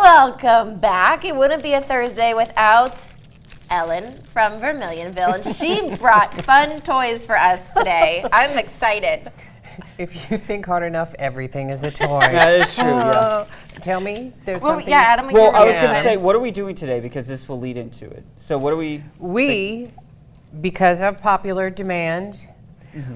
Welcome back. It wouldn't be a Thursday without Ellen from Vermilionville, and she brought fun toys for us today. I'm excited. If you think hard enough, everything is a toy. That is true, yeah. Tell me, there's Well, something. yeah, Adam, Well, I was going to say, what are we doing today? Because this will lead into it. So what are we? We, because of popular demand,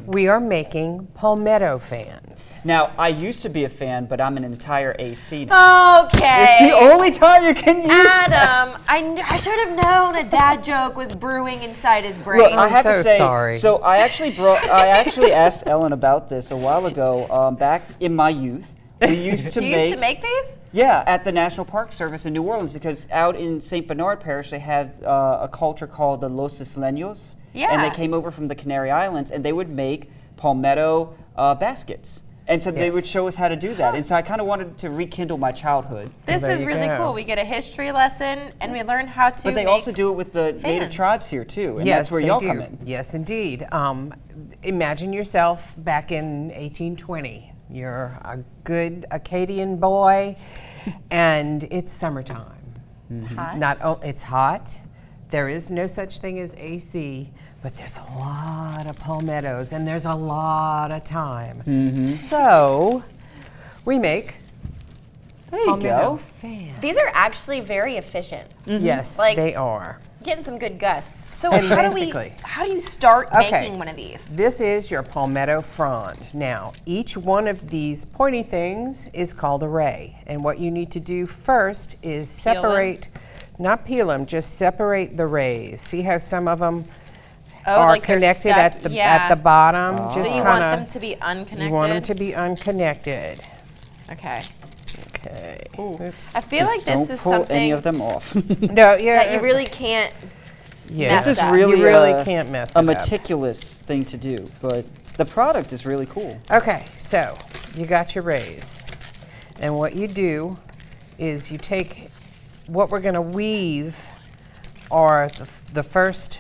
we are making Palmetto Fans. Now, I used to be a fan, but I'm an entire AC now. Okay. It's the only time you can use Adam, I should have known a dad joke was brewing inside his brain. Look, I have to so say, sorry. so I actually asked Ellen about this a while ago, back in my youth. We used to you used to make these? Yeah, at the National Park Service in New Orleans, because out in St. Bernard Parish, they have a culture called the Los Isleños. Yeah. And they came over from the Canary Islands, and they would make palmetto baskets. And so they would show us how to do that. And so I kind of wanted to rekindle my childhood. This There is you really go. cool. We get a history lesson, and we learn how to But they make also do it with the native fans. tribes here, too. And Yes, that's where they y'all do. come in. Yes, indeed. Imagine yourself back in 1820. You're a good Acadian boy, and it's summertime. It's hot. It's hot. There is no such thing as AC, but there's a lot of palmettos, and there's a lot of time. So we make There you palmetto go. fans. These are actually very efficient. Yes, Like- they are. Getting some good gusts. So And how do you start Okay. making one of these? This is your palmetto frond. Now, each one of these pointy things is called a ray. And what you need to do first is Just peel them? separate, not peel them, just separate the rays. See how some of them Oh, are like they're connected stuck- at the bottom? So Just you want kinda- them to be unconnected? You want them to be unconnected. Okay. Okay. Ooh. Oops. I feel like Just this don't is pull something any of them off. No, yeah. that you really can't. yeah. mess This is up. really, You really can't mess a it up. meticulous thing to do, but the product is really cool. Okay, so you got your rays. And what you do is you take what we're going to weave are the first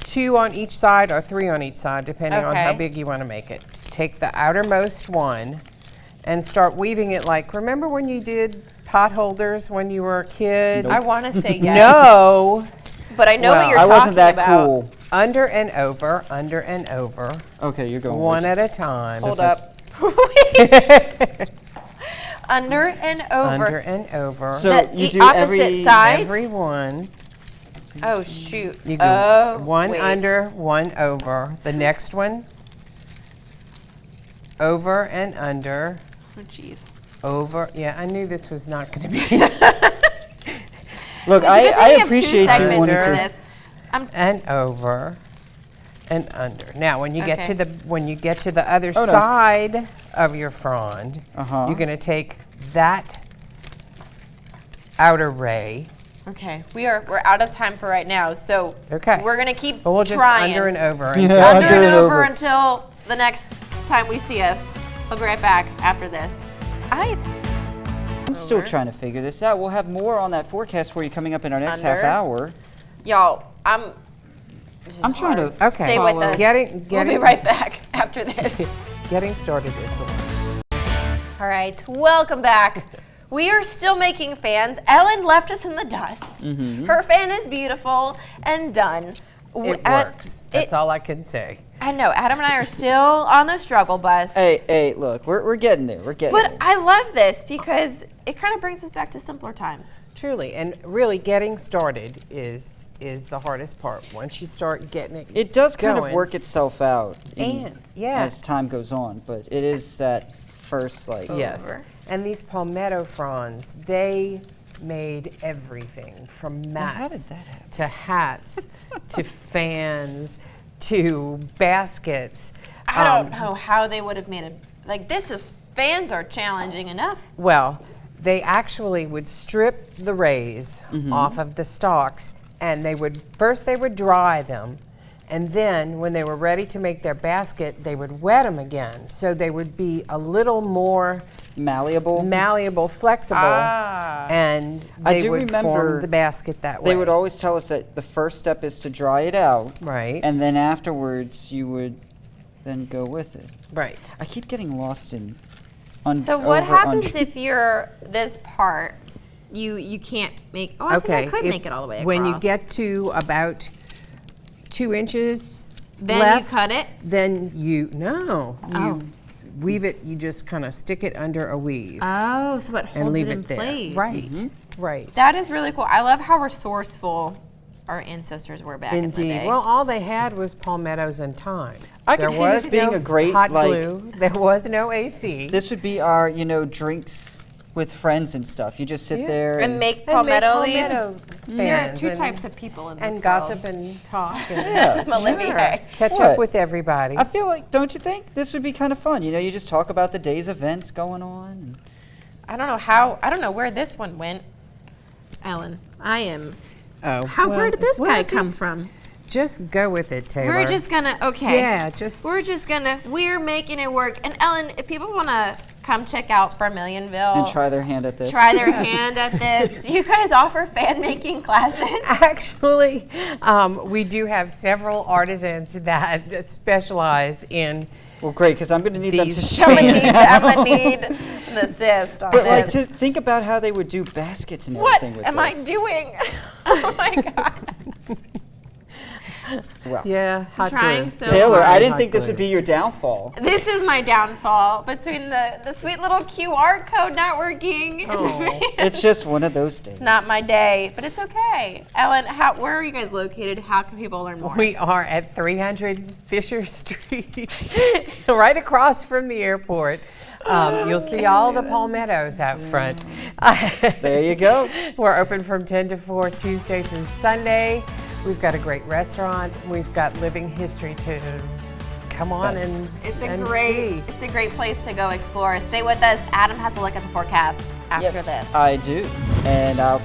2 on each side or 3 on each side, depending on how Okay. big you want to make it. Take the outermost one and start weaving it like, remember when you did pot holders when you were a kid? Nope. I want to say yes. No, But I know Well, what you're I talking wasn't that about. cool. under and over, Okay, you're going one way at a time. Hold Syphilis. up. Under and over. Under and over. So The you do opposite sides? Every one. Oh shoot. You go oh, one wait. under, one over. The next one, over and under, Oh jeez. over. Yeah, I knew this was not going to be. Look, Good I thing we have appreciate you segments wanting for to. this. And over, and under. Now, when you get to Okay. the other Oh, no. side of your frond, Uh-huh. you're going to take that outer ray. Okay, we're out of time for right now, so Okay. we're gonna keep But we'll just trying. under and over. Yeah. until- Under Under and and over over. until the next time we see us. We'll be right back after this. I'm still trying to figure this out. We'll have more on that forecast for you coming up in our next half Under. hour. Y'all, this is I'm trying hard. to Okay. Stay with follow. us. Getting We'll be right back after this. Getting started is the worst. All right, welcome back. We are still making fans. Ellen left us in the dust. Her fan is beautiful and done. It works. That's all I can say. I know. Adam and I are still on the struggle bus. Hey, look, we're getting there. We're getting But there. I love this because it kind of brings us back to simpler times. Truly, and really getting started is the hardest part. Once you start getting it, It does kind of going. work itself out And, yeah. as time goes on, but it is that first, like, Yes, over. and these palmetto fronds, they made everything from mats how did that happen? to hats to fans to baskets. I don't know how they would have made it. Like fans are challenging enough. Well, they actually would strip the rays off of the stalks, and they would dry them, and then when they were ready to make their basket, they would wet them again, so they would be a little more malleable. flexible, Ah. and I they do would remember form the basket that way. They would always tell us that the first step is to dry it out, Right. and then afterwards you would then go with it. Right. I keep getting lost in So what over, happens under. if you're this part you can't make. Oh, I think I could make it all the way across. When you get to about 2 inches then left, you cut it. then you weave it. You just kind of stick it under a weave Oh, so it holds and leave it in it there. place. Right, right. That is really cool. I love how resourceful our ancestors were back in the Indeed. day. Well, all they had was palmettos and thyme. I can There see this was being no a great, hot like- glue. There was no AC. This would be our, drinks with friends and stuff. You just sit Yeah. there and make And palmetto make leaves. palmetto There are fans two and- types of people in this and gossip and talk and Yeah. Olivier. catch What? up with everybody. I feel like, don't you think this would be kind of fun? You just talk about the day's events going on. I don't know where this one went. Ellen, I am. Oh, Where did this guy come just- from? Just go with it, Taylor. We're just gonna, okay. Yeah, just. We're making it work. And Ellen, if people wanna come check out Vermilionville. And try their hand at this. Try their hand at this. Do you guys offer fan making classes? Actually, we do have several artisans that specialize in. Well, great, because I'm going to need them to These- show I'm me. gonna need an assist on But like, this. to think about how they would do baskets and What everything with am I this. doing? Oh my God. Wow. Yeah, hot trying glue. so Taylor, hard. I didn't Hot think this glue. would be your downfall. This is my downfall between the sweet little QR code not working. Oh. It's just one of those days. It's not my day, but it's okay. Ellen, where are you guys located? How can people learn more? We are at 300 Fisher Street, right across from the airport. You'll see all the palmettos out front. There you go. We're open from 10 to 4 Tuesday through Sunday. We've got a great restaurant. We've got living history to come on and It's and it's a great place to go explore. Stay with us. Adam has a look at the forecast after Yes, this. I do. And I'll